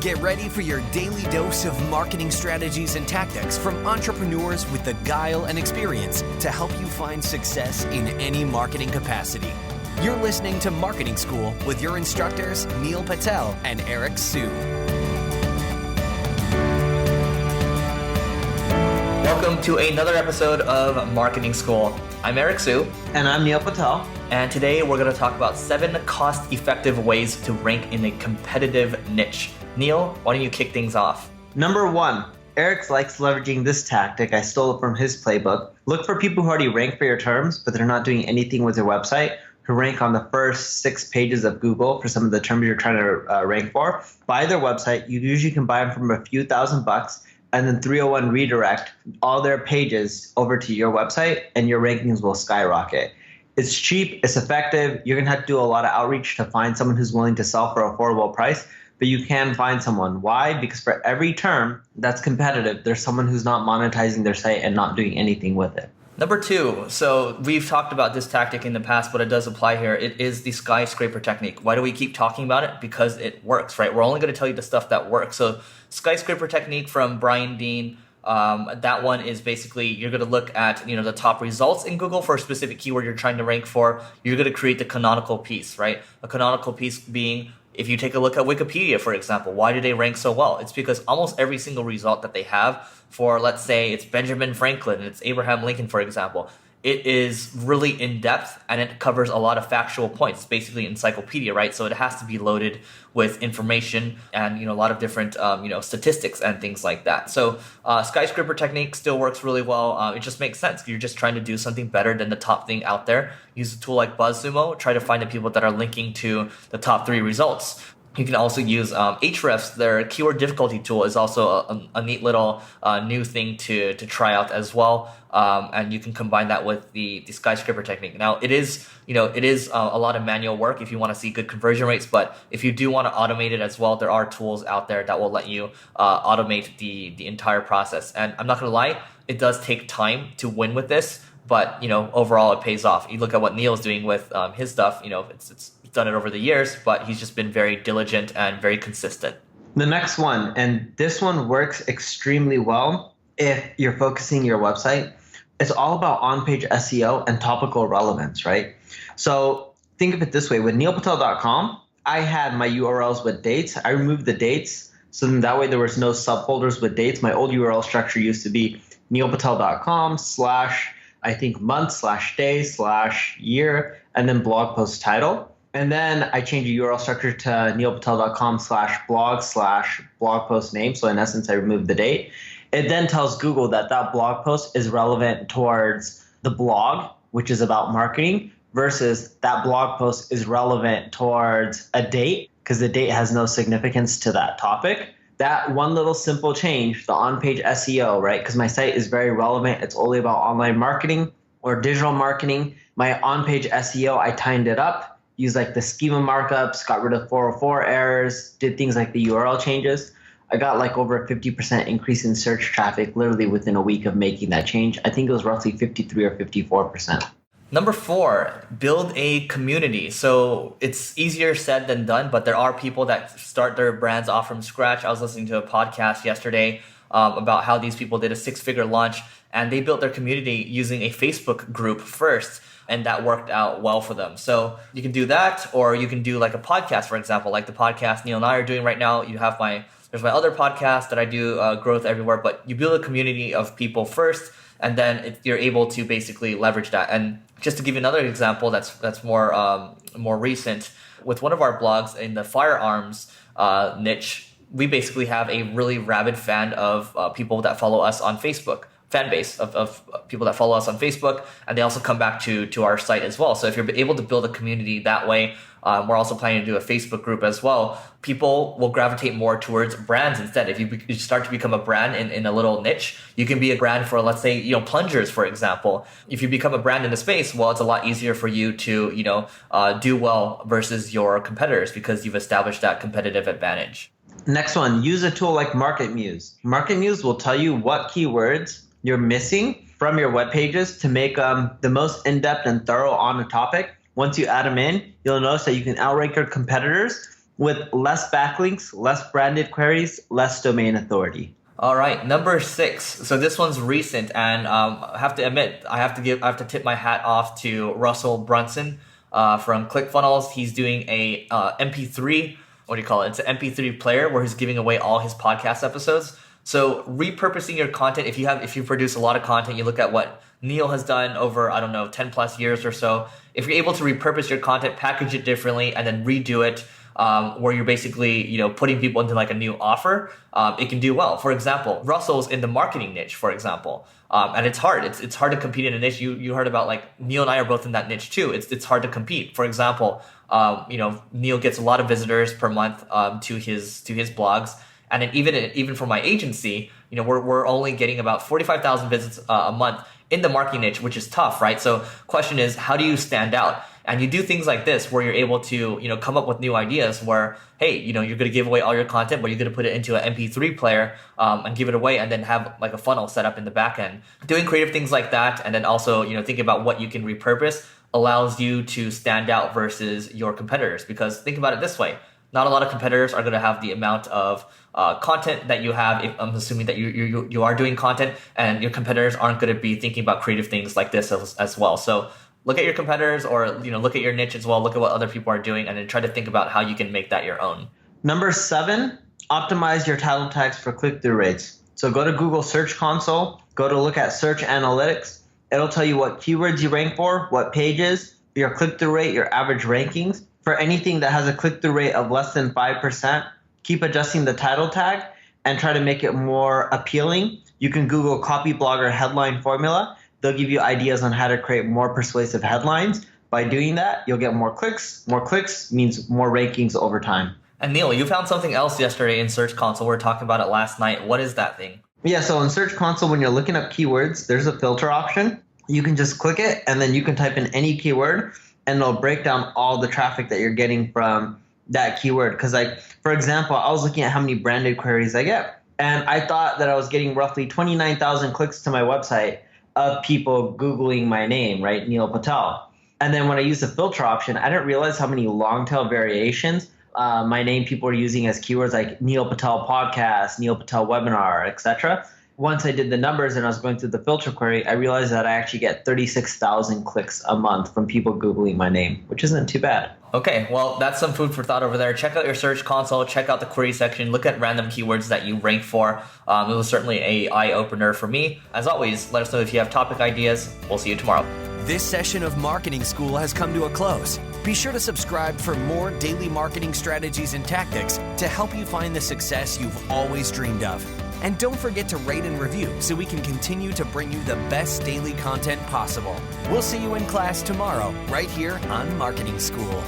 Get ready for your daily dose of marketing strategies and tactics from entrepreneurs with the guile and experience to help you find success in any marketing capacity. You're listening to Marketing School with your instructors, Neil Patel and Eric Su. Welcome to another episode of Marketing School. I'm Eric Su. And I'm Neil Patel. And today we're going to talk about 7 cost-effective ways to rank in a competitive niche. Neil, why don't you kick things off? Number 1, Eric likes leveraging this tactic. I stole it from his playbook. Look for people who already rank for your terms, but they're not doing anything with their website, who rank on the first 6 pages of Google for some of the terms you're trying to rank for. Buy their website. You usually can buy them from a few $1,000s, and then 301 redirect all their pages over to your website, and your rankings will skyrocket. It's cheap. It's effective. You're going to have to do a lot of outreach to find someone who's willing to sell for an affordable price. But you can find someone. Why? Because for every term that's competitive, there's someone who's not monetizing their site and not doing anything with it. Number 2, so we've talked about this tactic in the past, but it does apply here. It is the skyscraper technique. Why do we keep talking about it? Because it works, right? We're only going to tell you the stuff that works. So skyscraper technique from Brian Dean. That one is basically you're going to look at the top results in Google for a specific keyword you're trying to rank for. You're going to create the canonical piece, right? A canonical piece being, if you take a look at Wikipedia, for example, why do they rank so well? It's because almost every single result that they have for, let's say, it's Benjamin Franklin and it's Abraham Lincoln, for example, it is really in-depth and it covers a lot of factual points. It's basically encyclopedia, right? So it has to be loaded with information and a lot of different statistics and things like that. So skyscraper technique still works really well. It just makes sense. You're just trying to do something better than the top thing out there. Use a tool like BuzzSumo. Try to find the people that are linking to the top 3 results. You can also use Ahrefs. Their keyword difficulty tool is also a neat little new thing to try out as well. And you can combine that with the skyscraper technique. Now, it is a lot of manual work if you want to see good conversion rates. But if you do want to automate it as well, there are tools out there that will let you automate the entire process. And I'm not going to lie, it does take time to win with this. But overall, it pays off. You look at what Neil's doing with his stuff. It's done it over the years, but he's just been very diligent and very consistent. The next one, and this one works extremely well if you're focusing your website. It's all about on-page SEO and topical relevance, right? So think of it this way. With neilpatel.com, I had my URLs with dates. I removed the dates, so then that way there was no subfolders with dates. My old URL structure used to be neilpatel.com / month/day/year, and then blog post title. And then I changed the URL structure to neilpatel.com /blog post name. So in essence, I removed the date. It then tells Google that blog post is relevant towards the blog, which is about marketing, versus that blog post is relevant towards a date because the date has no significance to that topic. That one little simple change, the on-page SEO, right? Because my site is very relevant. It's only about online marketing or digital marketing. My on-page SEO, I tightened it up, used like the schema markups, got rid of 404 errors, did things like the URL changes. I got like over a 50% increase in search traffic literally within a week of making that change. I think it was roughly 53 or 54%. Number 4, build a community. So it's easier said than done, but there are people that start their brands off from scratch. I was listening to a podcast yesterday about how these people did a 6-figure launch and they built their community using a Facebook group first. And that worked out well for them. So you can do that, or you can do like a podcast, for example, like the podcast Neil and I are doing right now. There's my other podcast that I do, Growth Everywhere, but you build a community of people first, and then you're able to basically leverage that. And just to give you another example that's more recent, with one of our blogs in the firearms niche, we basically have a really rabid fan of people that follow us on Facebook. Fan base of people that follow us on Facebook, and they also come back to our site as well. So if you're able to build a community that way, we're also planning to do a Facebook group as well. People will gravitate more towards brands instead. If you start to become a brand in a little niche, you can be a brand for, let's say, plungers, for example. If you become a brand in the space, well, it's a lot easier for you to do well versus your competitors because you've established that competitive advantage. Next one, use a tool like MarketMuse. MarketMuse will tell you what keywords you're missing from your web pages to make the most in-depth and thorough on a topic. Once you add them in, you'll notice that you can outrank your competitors with less backlinks, less branded queries, less domain authority. All right, number 6. So this one's recent, and I have to admit, I have to tip my hat off to Russell Brunson from ClickFunnels. He's doing a MP3. What do you call it? It's an MP3 player where he's giving away all his podcast episodes. So repurposing your content, if you produce a lot of content, you look at what Neil has done over, 10 plus years or so. If you're able to repurpose your content, package it differently, and then redo it, where you're basically, putting people into like a new offer, it can do well. For example, Russell's in the marketing niche, for example, and it's hard. It's hard to compete in a niche. You heard about, like, Neil and I are both in that niche too. It's hard to compete. For example, Neil gets a lot of visitors per month to his blogs, and then even for my agency, we're only getting about 45,000 visits a month in the marketing niche, which is tough, right? So question is, how do you stand out? And you do things like this where you're able to, come up with new ideas where, hey, you're going to give away all your content, but you're going to put it into an MP3 player and give it away, and then have like a funnel set up in the back end. Doing creative things like that, and then also, thinking about what you can repurpose allows you to stand out versus your competitors. Because think about it this way. Not a lot of competitors are going to have the amount of content that you have. If I'm assuming that you are doing content, and your competitors aren't going to be thinking about creative things like this as well. So look at your competitors, or look at your niche as well. Look at what other people are doing, and then try to think about how you can make that your own. Number 7, optimize your title tags for click-through rates. So go to Google Search Console, go to look at Search Analytics. It'll tell you what keywords you rank for, what pages, your click-through rate, your average rankings. For anything that has a click-through rate of less than 5%, keep adjusting the title tag and try to make it more appealing. You can Google copy blogger headline formula. They'll give you ideas on how to create more persuasive headlines. By doing that, you'll get more clicks. More clicks means more rankings over time. And Neil, you found something else yesterday in Search Console. We were talking about it last night. What is that thing? Yeah, so in Search Console, when you're looking up keywords, there's a filter option. You can just click it, and then you can type in any keyword, and it'll break down all the traffic that you're getting from that keyword. Because, like, for example, I was looking at how many branded queries I get, and I thought that I was getting roughly 29,000 clicks to my website of people Googling my name, right, Neil Patel. And then when I used the filter option, I didn't realize how many long tail variations my name people are using as keywords, like Neil Patel podcast, Neil Patel webinar, etc. Once I did the numbers and I was going through the filter query, I realized that I actually get 36,000 clicks a month from people Googling my name, which isn't too bad. Okay, well, that's some food for thought over there. Check out your Search Console, check out the query section, look at random keywords that you rank for. It was certainly an eye-opener for me. As always, let us know if you have topic ideas. We'll see you tomorrow. This session of Marketing School has come to a close. Be sure to subscribe for more daily marketing strategies and tactics to help you find the success you've always dreamed of. And don't forget to rate and review so we can continue to bring you the best daily content possible. We'll see you in class tomorrow, right here on Marketing School.